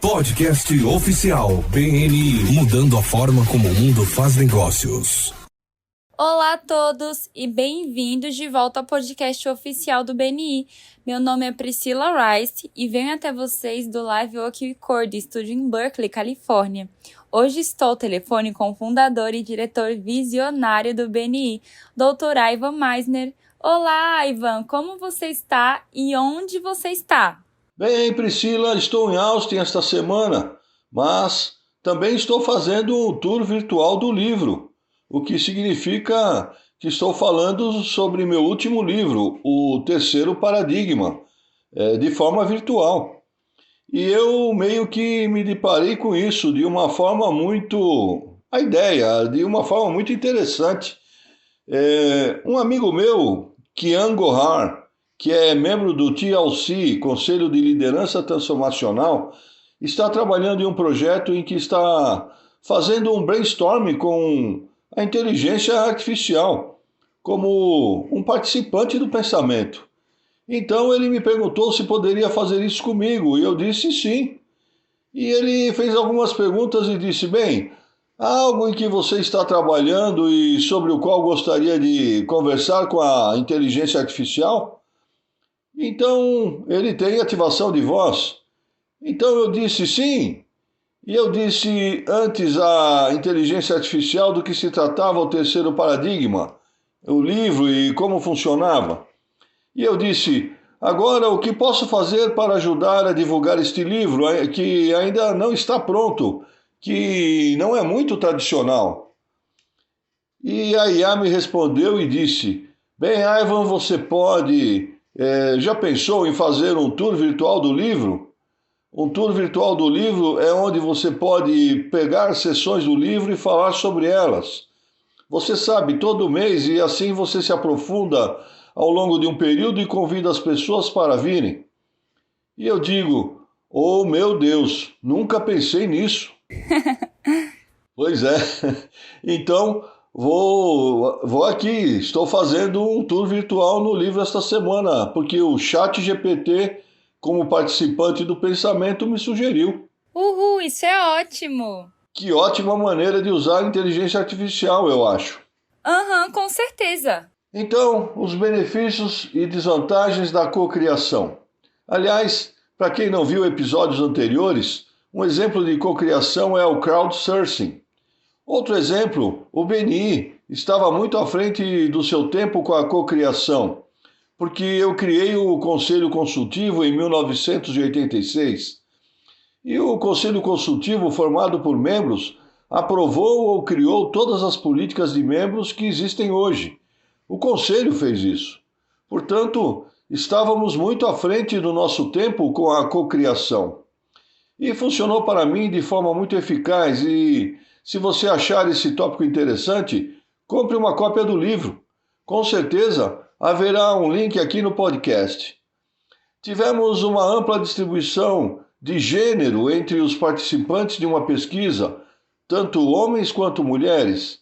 Podcast oficial BNI, mudando a forma como o mundo faz negócios. Olá a todos e bem-vindos de volta ao podcast oficial do BNI. Meu nome é Priscila Rice e venho até vocês do Live Work Record, estúdio em Berkeley, Califórnia. Hoje estou ao telefone com o fundador e diretor visionário do BNI, Dr. Ivan Misner. Olá, Ivan, como você está e onde você está? Bem, Priscila, estou em Austin esta semana, mas também estou fazendo um tour virtual do livro, o que significa que estou falando sobre meu último livro, O Terceiro Paradigma, de forma virtual. E eu meio que me deparei com isso de uma forma muito interessante. Um amigo meu, Kian Gohar, que é membro do TLC, Conselho de Liderança Transformacional, está trabalhando em um projeto em que está fazendo um brainstorming com a inteligência artificial, como um participante do pensamento. Então ele me perguntou se poderia fazer isso comigo, e eu disse sim. E ele fez algumas perguntas e disse, bem, há algo em que você está trabalhando e sobre o qual gostaria de conversar com a inteligência artificial? Então, ele tem ativação de voz. Então eu disse sim. E eu disse antes à inteligência artificial do que se tratava o terceiro paradigma, o livro e como funcionava. E eu disse, agora o que posso fazer para ajudar a divulgar este livro, que ainda não está pronto, que não é muito tradicional? E a IA me respondeu e disse, bem, Ivan, você pode... já pensou em fazer um tour virtual do livro? Um tour virtual do livro é onde você pode pegar seções do livro e falar sobre elas. Você sabe, todo mês, e assim você se aprofunda ao longo de um período e convida as pessoas para virem. E eu digo, oh meu Deus, nunca pensei nisso. Pois é, então... Vou aqui, estou fazendo um tour virtual no livro esta semana, porque o ChatGPT, como participante do pensamento, me sugeriu. Uhul, isso é ótimo! Que ótima maneira de usar a inteligência artificial, eu acho. Com certeza! Então, os benefícios e desvantagens da cocriação. Aliás, para quem não viu episódios anteriores, um exemplo de cocriação é o crowdsourcing. Outro exemplo, o BNI estava muito à frente do seu tempo com a cocriação, porque eu criei o Conselho Consultivo em 1986. E o Conselho Consultivo, formado por membros, aprovou ou criou todas as políticas de membros que existem hoje. O Conselho fez isso. Portanto, estávamos muito à frente do nosso tempo com a cocriação. E funcionou para mim de forma muito eficaz e... se você achar esse tópico interessante, compre uma cópia do livro. Com certeza haverá um link aqui no podcast. Tivemos uma ampla distribuição de gênero entre os participantes de uma pesquisa, tanto homens quanto mulheres,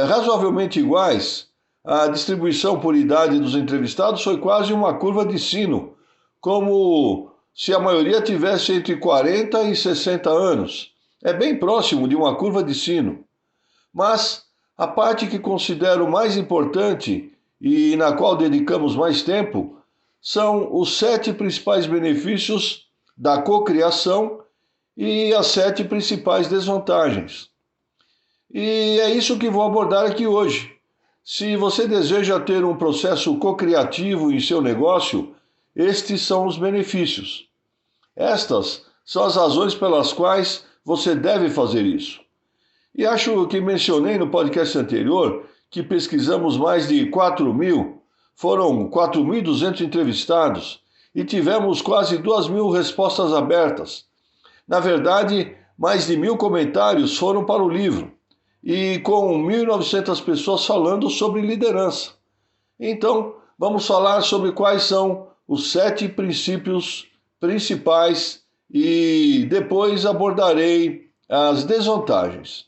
razoavelmente iguais. A distribuição por idade dos entrevistados foi quase uma curva de sino, como se a maioria tivesse entre 40 e 60 anos. É bem próximo de uma curva de sino. Mas a parte que considero mais importante e na qual dedicamos mais tempo são os 7 principais benefícios da cocriação e as 7 principais desvantagens. E é isso que vou abordar aqui hoje. Se você deseja ter um processo cocriativo em seu negócio, estes são os benefícios. Estas são as razões pelas quais você deve fazer isso. E acho que mencionei no podcast anterior que pesquisamos mais de 4.000, foram 4.200 entrevistados e tivemos quase 2.000 respostas abertas. Na verdade, mais de 1.000 comentários foram para o livro e com 1.900 pessoas falando sobre liderança. Então, vamos falar sobre quais são os 7 princípios principais e depois abordarei as desvantagens.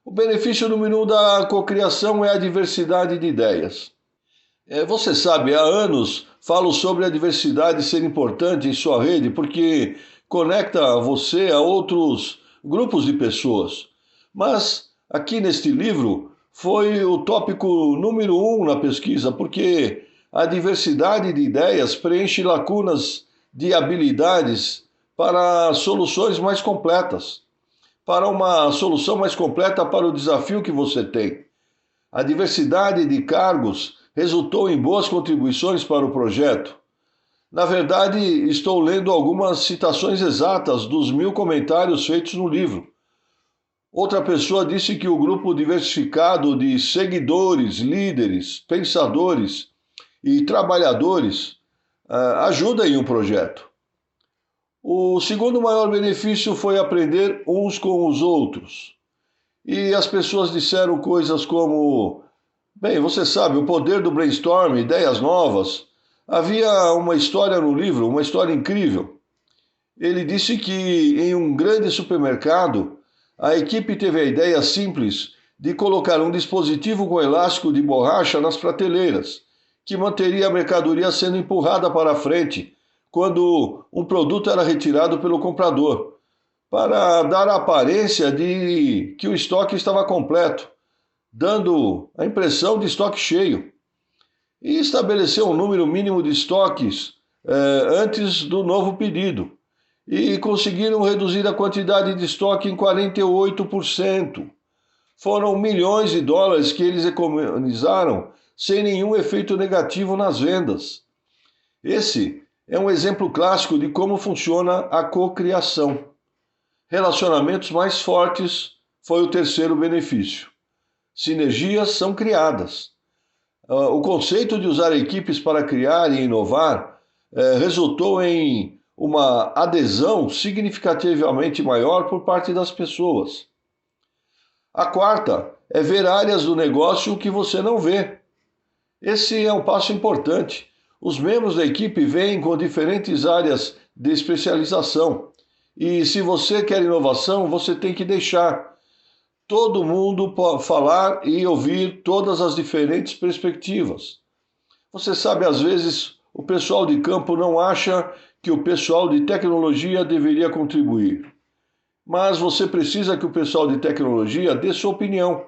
O benefício número 1 da cocriação é a diversidade de ideias. Você sabe, há anos falo sobre a diversidade ser importante em sua rede, porque conecta você a outros grupos de pessoas. Mas aqui neste livro foi o tópico número 1 na pesquisa, porque a diversidade de ideias preenche lacunas de habilidades para soluções mais completas, para uma solução mais completa para o desafio que você tem. A diversidade de cargos resultou em boas contribuições para o projeto. Na verdade, estou lendo algumas citações exatas dos 1000 comentários feitos no livro. Outra pessoa disse que o grupo diversificado de seguidores, líderes, pensadores e trabalhadores ajuda em um projeto. O segundo maior benefício foi aprender uns com os outros. E as pessoas disseram coisas como: bem, você sabe, o poder do brainstorm, ideias novas. Havia uma história no livro, uma história incrível. Ele disse que em um grande supermercado, a equipe teve a ideia simples de colocar um dispositivo com elástico de borracha nas prateleiras, que manteria a mercadoria sendo empurrada para a frente quando um produto era retirado pelo comprador, para dar a aparência de que o estoque estava completo, dando a impressão de estoque cheio. E estabeleceu um número mínimo de estoques antes do novo pedido. E conseguiram reduzir a quantidade de estoque em 48%. Foram milhões de dólares que eles economizaram sem nenhum efeito negativo nas vendas. Esse é um exemplo clássico de como funciona a cocriação. Relacionamentos mais fortes foi o terceiro benefício. Sinergias são criadas. O conceito de usar equipes para criar e inovar resultou em uma adesão significativamente maior por parte das pessoas. A quarta é ver áreas do negócio que você não vê. Esse é um passo importante. Os membros da equipe vêm com diferentes áreas de especialização. E se você quer inovação, você tem que deixar todo mundo falar e ouvir todas as diferentes perspectivas. Você sabe, às vezes, o pessoal de campo não acha que o pessoal de tecnologia deveria contribuir. Mas você precisa que o pessoal de tecnologia dê sua opinião.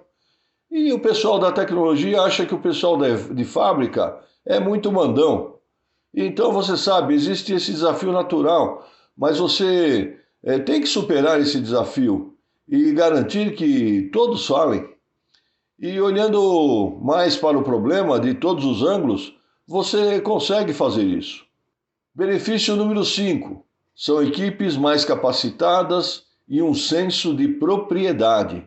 E o pessoal da tecnologia acha que o pessoal de fábrica é muito mandão. Então, você sabe, existe esse desafio natural, mas você tem que superar esse desafio e garantir que todos falem. E olhando mais para o problema de todos os ângulos, você consegue fazer isso. Benefício número 5. São equipes mais capacitadas e um senso de propriedade.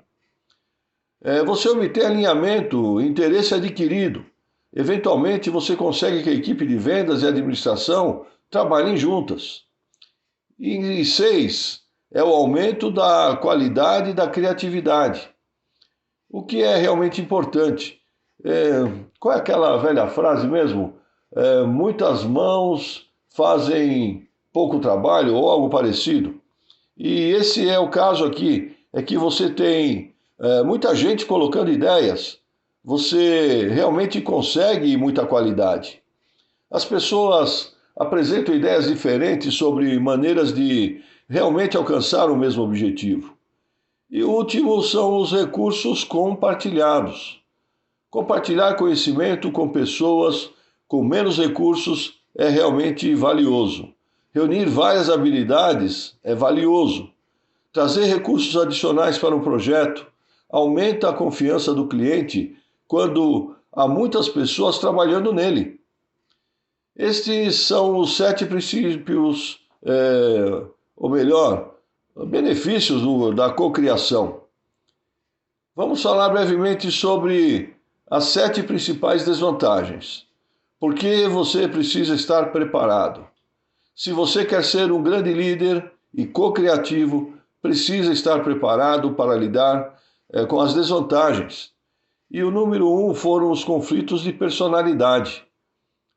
Você obtém alinhamento, interesse adquirido. Eventualmente, você consegue que a equipe de vendas e administração trabalhem juntas. E 6 é o aumento da qualidade e da criatividade. O que é realmente importante? Qual é aquela velha frase mesmo? Muitas mãos fazem pouco trabalho ou algo parecido. E esse é o caso aqui, é que você tem muita gente colocando ideias. Você realmente consegue muita qualidade. As pessoas apresentam ideias diferentes sobre maneiras de realmente alcançar o mesmo objetivo. E o último são os recursos compartilhados. Compartilhar conhecimento com pessoas com menos recursos é realmente valioso. Reunir várias habilidades é valioso. Trazer recursos adicionais para um projeto aumenta a confiança do cliente quando há muitas pessoas trabalhando nele. Estes são os 7 princípios, benefícios da cocriação. Vamos falar brevemente sobre as 7 principais desvantagens. Por que você precisa estar preparado? Se você quer ser um grande líder e co-criativo, precisa estar preparado para lidar com as desvantagens. E o número 1 foram os conflitos de personalidade.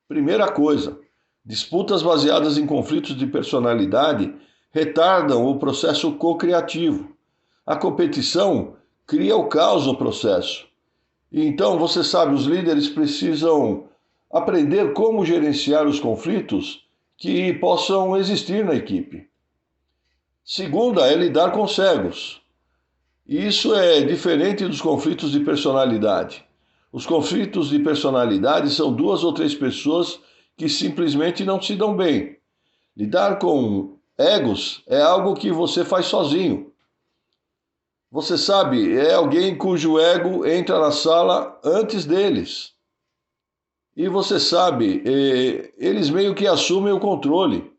Primeira coisa, disputas baseadas em conflitos de personalidade retardam o processo co-criativo. A competição cria o caos no processo. E então, você sabe, os líderes precisam aprender como gerenciar os conflitos que possam existir na equipe. Segunda é lidar com cegos. Isso é diferente dos conflitos de personalidade. Os conflitos de personalidade são 2 ou 3 pessoas que simplesmente não se dão bem. Lidar com egos é algo que você faz sozinho. Você sabe, é alguém cujo ego entra na sala antes deles. E você sabe, eles meio que assumem o controle.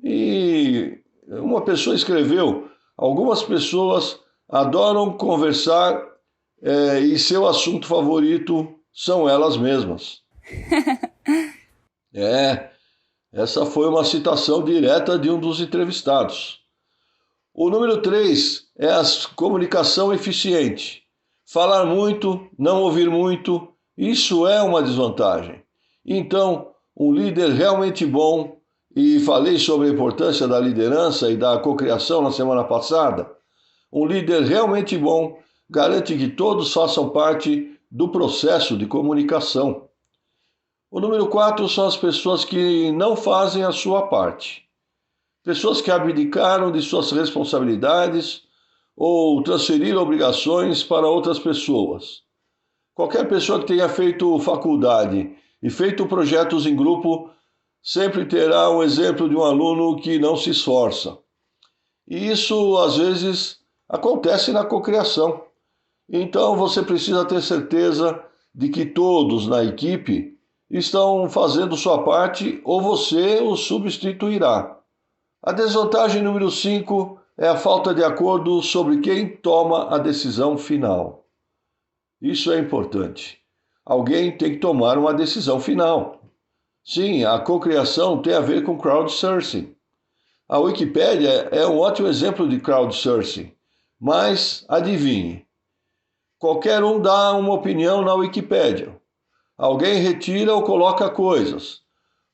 E uma pessoa escreveu, algumas pessoas adoram conversar e seu assunto favorito são elas mesmas. Essa foi uma citação direta de um dos entrevistados. O número 3 é a comunicação eficiente. Falar muito, não ouvir muito, isso é uma desvantagem. Então, um líder realmente bom, e falei sobre a importância da liderança e da cocriação na semana passada, um líder realmente bom garante que todos façam parte do processo de comunicação. O número 4 são as pessoas que não fazem a sua parte. Pessoas que abdicaram de suas responsabilidades ou transferiram obrigações para outras pessoas. Qualquer pessoa que tenha feito faculdade e feito projetos em grupo sempre terá um exemplo de um aluno que não se esforça. E isso, às vezes, acontece na cocriação. Então, você precisa ter certeza de que todos na equipe estão fazendo sua parte ou você os substituirá. A desvantagem número 5 é a falta de acordo sobre quem toma a decisão final. Isso é importante. Alguém tem que tomar uma decisão final. Sim, a cocriação tem a ver com crowdsourcing. A Wikipédia é um ótimo exemplo de crowdsourcing. Mas, adivinhe, qualquer um dá uma opinião na Wikipédia. Alguém retira ou coloca coisas.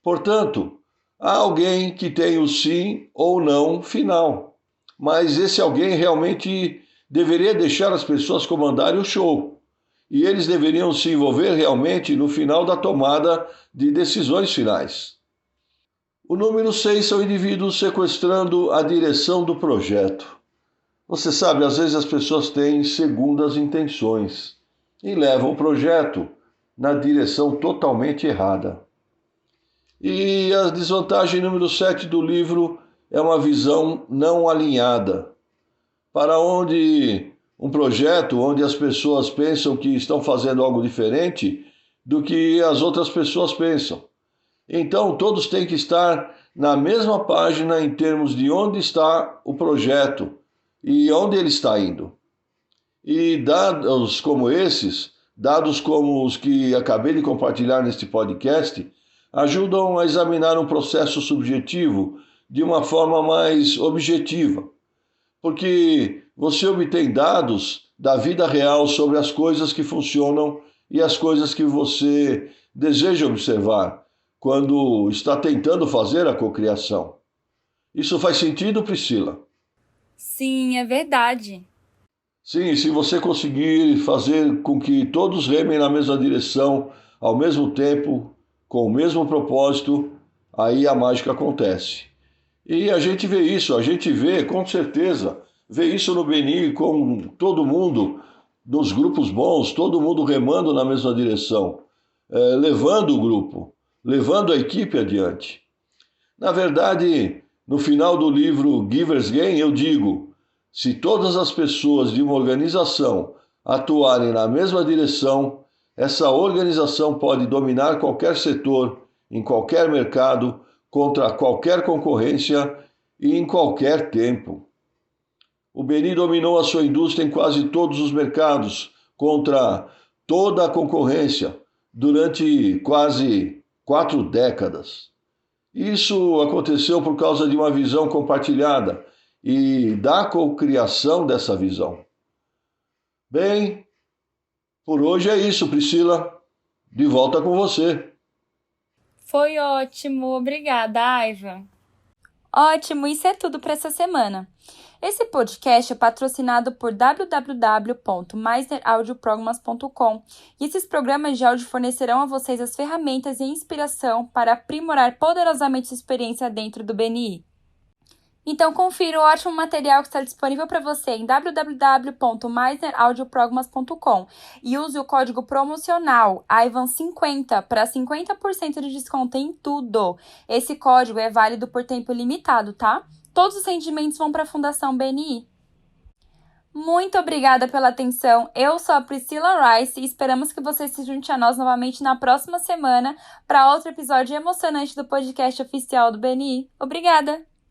Portanto, há alguém que tem o sim ou não final. Mas esse alguém realmente deveria deixar as pessoas comandarem o show. E eles deveriam se envolver realmente no final da tomada de decisões finais. O número 6 são indivíduos sequestrando a direção do projeto. Você sabe, às vezes as pessoas têm segundas intenções e levam o projeto na direção totalmente errada. E a desvantagem número 7 do livro é uma visão não alinhada, para onde um projeto onde as pessoas pensam que estão fazendo algo diferente do que as outras pessoas pensam. Então, todos têm que estar na mesma página em termos de onde está o projeto e onde ele está indo. E dados como esses, dados como os que acabei de compartilhar neste podcast, ajudam a examinar um processo subjetivo de uma forma mais objetiva, porque você obtém dados da vida real sobre as coisas que funcionam e as coisas que você deseja observar quando está tentando fazer a cocriação. Isso faz sentido, Priscila? Sim, é verdade. Sim, se você conseguir fazer com que todos remem na mesma direção, ao mesmo tempo, com o mesmo propósito, aí a mágica acontece. E a gente vê isso, a gente vê, com certeza, vê isso no BNI com todo mundo, nos grupos bons, todo mundo remando na mesma direção, levando o grupo, levando a equipe adiante. Na verdade, no final do livro Giver's Gain, eu digo, se todas as pessoas de uma organização atuarem na mesma direção, essa organização pode dominar qualquer setor, em qualquer mercado, contra qualquer concorrência e em qualquer tempo. O BNI dominou a sua indústria em quase todos os mercados, contra toda a concorrência, durante quase 4 décadas. Isso aconteceu por causa de uma visão compartilhada e da cocriação dessa visão. Bem, por hoje é isso, Priscila. De volta com você. Foi ótimo, obrigada, Ivan. Ótimo, isso é tudo para essa semana. Esse podcast é patrocinado por www.meisneraudioprogrammas.com e esses programas de áudio fornecerão a vocês as ferramentas e inspiração para aprimorar poderosamente sua experiência dentro do BNI. Então confira o ótimo material que está disponível para você em www.meisneraudioprogmas.com e use o código promocional AIVAN50 para 50% de desconto em tudo. Esse código é válido por tempo limitado, tá? Todos os rendimentos vão para a Fundação BNI. Muito obrigada pela atenção. Eu sou a Priscila Rice e esperamos que você se junte a nós novamente na próxima semana para outro episódio emocionante do podcast oficial do BNI. Obrigada!